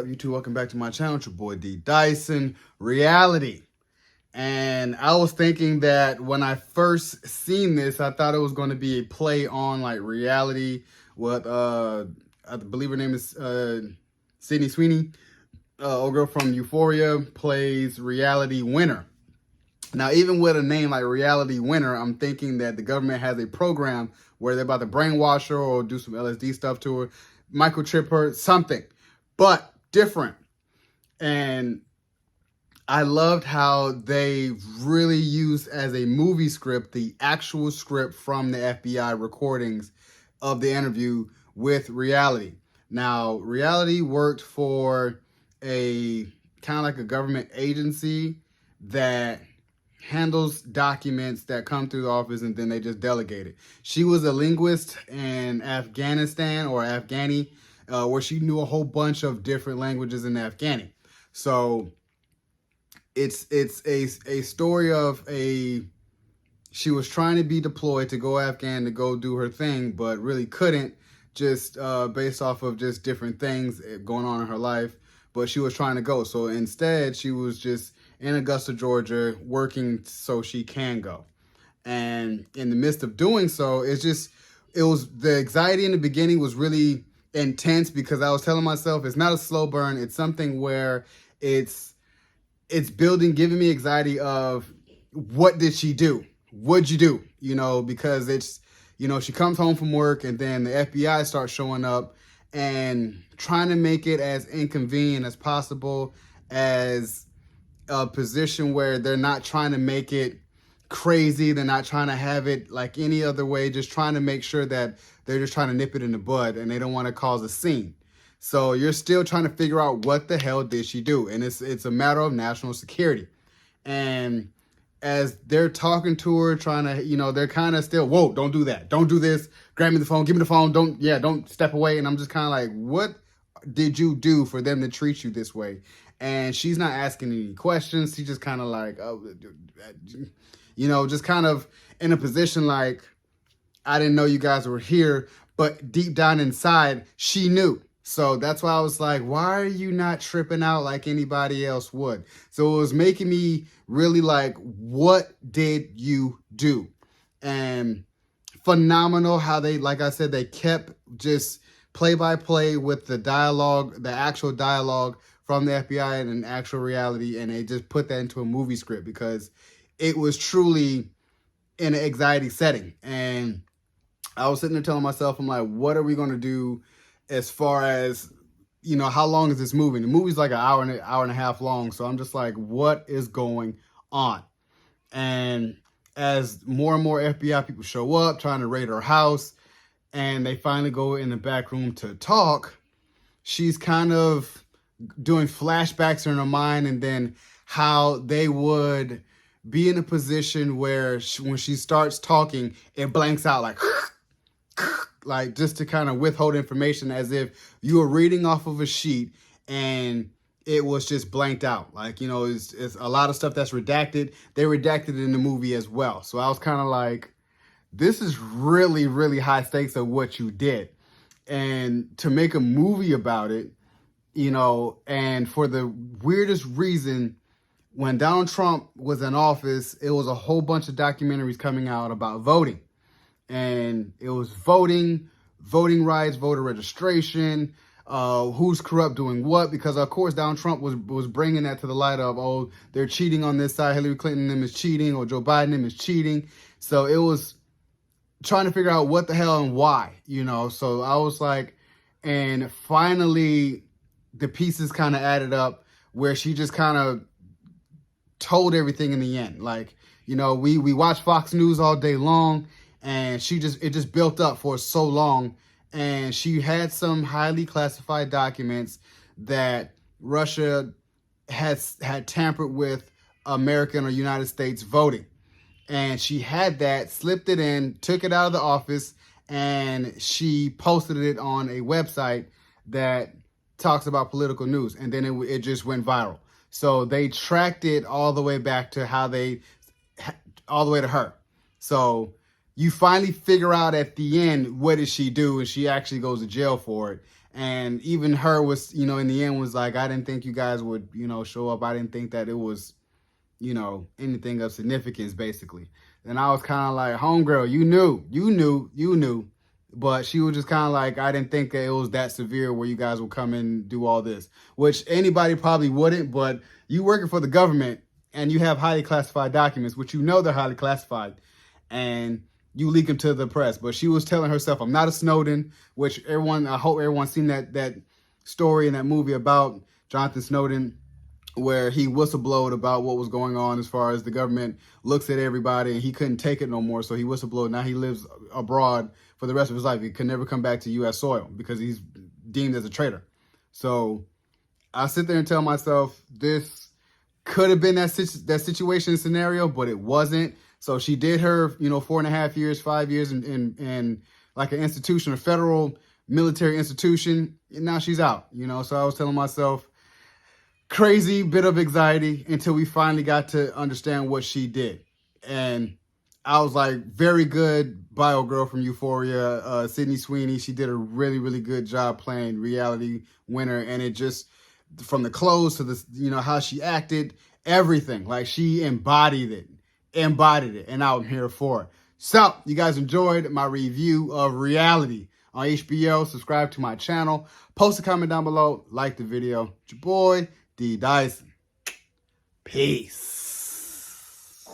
up, YouTube? Welcome back to my channel. It's your boy D Dyson. Reality. And I was thinking that when I first seen this, I thought it was going to be a play on like reality. What I believe her name is Sydney Sweeney, old girl from Euphoria, plays Reality Winner. Now, even with a name like Reality Winner, I'm thinking that the government has a program where they're about to brainwash her or do some LSD stuff to her, microchip her, something, but different. And I loved how they really used as a movie script the actual script from the FBI recordings of the interview with Reality. Now, Reality worked for a kind of like a government agency that handles documents that come through the office and then they just delegate it. She was a linguist in Afghanistan or Afghani, where she knew a whole bunch of different languages in Afghani. So it's a story of she was trying to be deployed to go Afghan to go do her thing, but really couldn't, just based off of just different things going on in her life. But she was trying to go. So instead, she was just in Augusta, Georgia, working so she can go. And in the midst of doing so, it was the anxiety in the beginning was really intense because I was telling myself it's not a slow burn. It's something where it's building, giving me anxiety of what did she do? What'd you do? You know, because it's, you know, she comes home from work and then the FBI starts showing up and trying to make it as inconvenient as possible, as a position where they're not trying to make it crazy. They're not trying to have it like any other way, just trying to make sure that they're just trying to nip it in the bud and they don't want to cause a scene. So you're still trying to figure out what the hell did she do? And it's a matter of national security. And as they're talking to her, trying to, you know, they're kind of still, whoa, don't do that. Don't do this. Grab me the phone. Give me the phone. Don't step away. And I'm just kind of like, what did you do for them to treat you this way? And she's not asking any questions. She's just kind of like, oh, you know, just kind of in a position like, I didn't know you guys were here. But deep down inside, she knew. So that's why I was like, why are you not tripping out like anybody else would? So it was making me really like, what did you do? And phenomenal how they, like I said, they kept just play by play with the dialogue, the actual dialogue from the FBI and an actual reality. And they just put that into a movie script because it was truly in an anxiety setting. And I was sitting there telling myself, I'm like, what are we going to do as far as, you know, how long is this movie? The movie's like an hour and a half long. So I'm just like, what is going on? And as more and more FBI people show up trying to raid her house and they finally go in the back room to talk, she's kind of doing flashbacks in her mind and then how they would be in a position where when she starts talking, it blanks out like just to kind of withhold information as if you were reading off of a sheet and it was just blanked out. Like, you know, it's a lot of stuff that's redacted. They redacted it in the movie as well. So I was kind of like, this is really, really high stakes of what you did. And to make a movie about it, you know, and for the weirdest reason, when Donald Trump was in office, it was a whole bunch of documentaries coming out about voting. And it was voting rights, voter registration, who's corrupt doing what, because of course Donald Trump was bringing that to the light of, oh, they're cheating on this side, Hillary Clinton them is cheating, or Joe Biden them is cheating. So it was trying to figure out what the hell and why, you know. So I was like, and finally the pieces kind of added up where she just kind of told everything in the end. Like, you know, we watch Fox News all day long. And it just built up for so long. And she had some highly classified documents that Russia had tampered with American or United States voting. And she had that, slipped it in, took it out of the office, and she posted it on a website that talks about political news. And then it just went viral. So they tracked it all the way back to all the way to her. So you finally figure out at the end, what did she do? And she actually goes to jail for it. And even her was, you know, in the end was like, I didn't think you guys would, you know, show up. I didn't think that it was, you know, anything of significance, basically. And I was kind of like, homegirl, you knew. But she was just kind of like, I didn't think that it was that severe where you guys would come and do all this, which anybody probably wouldn't. But you working for the government and you have highly classified documents, which you know they're highly classified, and you leak them to the press. But she was telling herself, I'm not a Snowden, which I hope everyone's seen that story in that movie about Jonathan Snowden, where he whistleblowed about what was going on as far as the government looks at everybody, and he couldn't take it no more. So he whistleblowed. Now he lives abroad for the rest of his life. He can never come back to U.S. soil because he's deemed as a traitor. So I sit there and tell myself this could have been that situation scenario, but it wasn't. So she did her, you know, 4.5 years, 5 years in like an institution, a federal military institution. And now she's out, you know. So I was telling myself, crazy bit of anxiety until we finally got to understand what she did. And I was like, very good bio girl from Euphoria, Sydney Sweeney. She did a really, really good job playing reality winner. And it just, from the clothes to the, you know, how she acted, everything, like she embodied it. And I'm here for it. So you guys enjoyed my review of Reality on HBO. Subscribe to my channel, post a comment down below, like the video. It's your boy D Dyson. Peace.